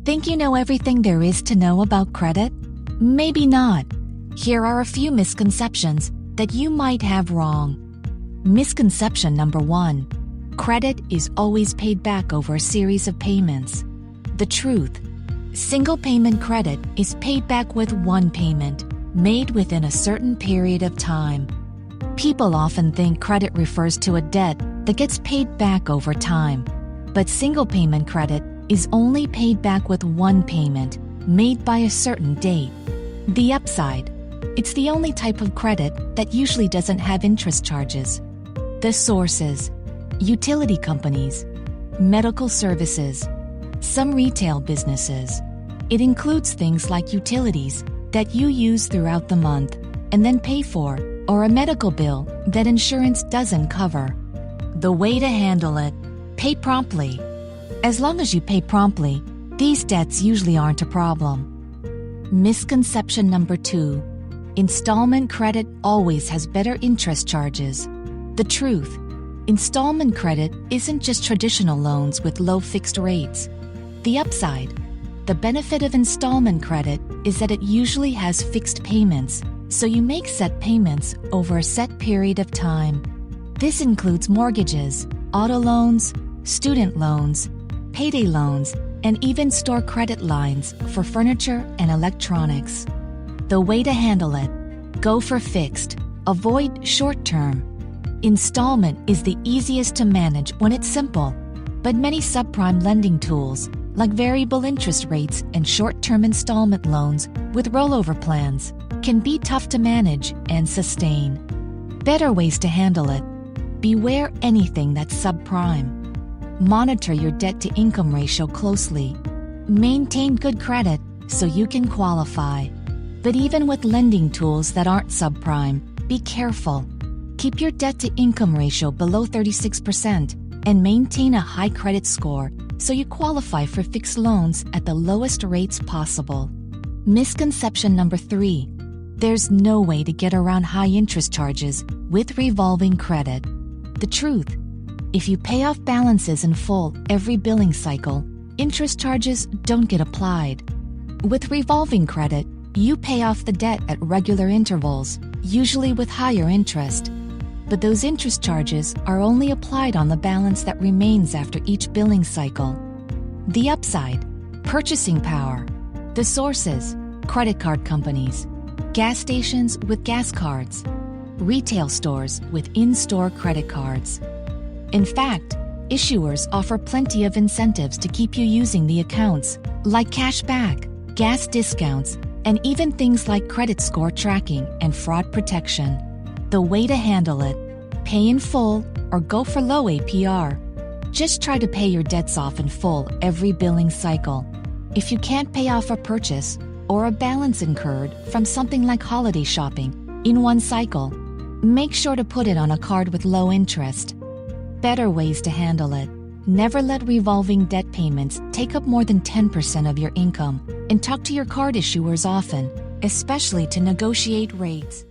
Think you know everything there is to know about credit? Maybe not. Here are a few misconceptions that you might have wrong. Misconception number 1. Credit is always paid back over a series of payments. The truth: single payment credit is paid back with one payment, made within a certain period of time. People often think credit refers to a debt that gets paid back over time. But single payment credit is only paid back with one payment, made by a certain date. The upside: it's the only type of credit that usually doesn't have interest charges. The sources: utility companies, medical services, some retail businesses. It includes things like utilities that you use throughout the month and then pay for, or a medical bill that insurance doesn't cover. The way to handle it: pay promptly. As long as you pay promptly, these debts usually aren't a problem. Misconception number 2. Installment credit always has better interest charges. The truth: installment credit isn't just traditional loans with low fixed rates. The upside: the benefit of installment credit is that it usually has fixed payments, so you make set payments over a set period of time. This includes mortgages, auto loans, student loans, payday loans, and even store credit lines for furniture and electronics. The way to handle it: go for fixed. Avoid short-term. Installment is the easiest to manage when it's simple, but many subprime lending tools, like variable interest rates and short-term installment loans with rollover plans, can be tough to manage and sustain. Better ways to handle it: beware anything that's subprime. Monitor your debt-to-income ratio closely. Maintain good credit so you can qualify. But even with lending tools that aren't subprime, be careful. Keep your debt-to-income ratio below 36% and maintain a high credit score so you qualify for fixed loans at the lowest rates possible. Misconception number 3. There's no way to get around high interest charges with revolving credit. The truth: if you pay off balances in full every billing cycle, interest charges don't get applied. With revolving credit, you pay off the debt at regular intervals, usually with higher interest. But those interest charges are only applied on the balance that remains after each billing cycle. The upside: purchasing power. The sources: credit card companies, gas stations with gas cards, retail stores with in-store credit cards. In fact, issuers offer plenty of incentives to keep you using the accounts, like cash back, gas discounts, and even things like credit score tracking and fraud protection. The way to handle it: pay in full or go for low APR. Just try to pay your debts off in full every billing cycle. If you can't pay off a purchase or a balance incurred from something like holiday shopping in one cycle, make sure to put it on a card with low interest. Better ways to handle it: never let revolving debt payments take up more than 10% of your income, and talk to your card issuers often, especially to negotiate rates.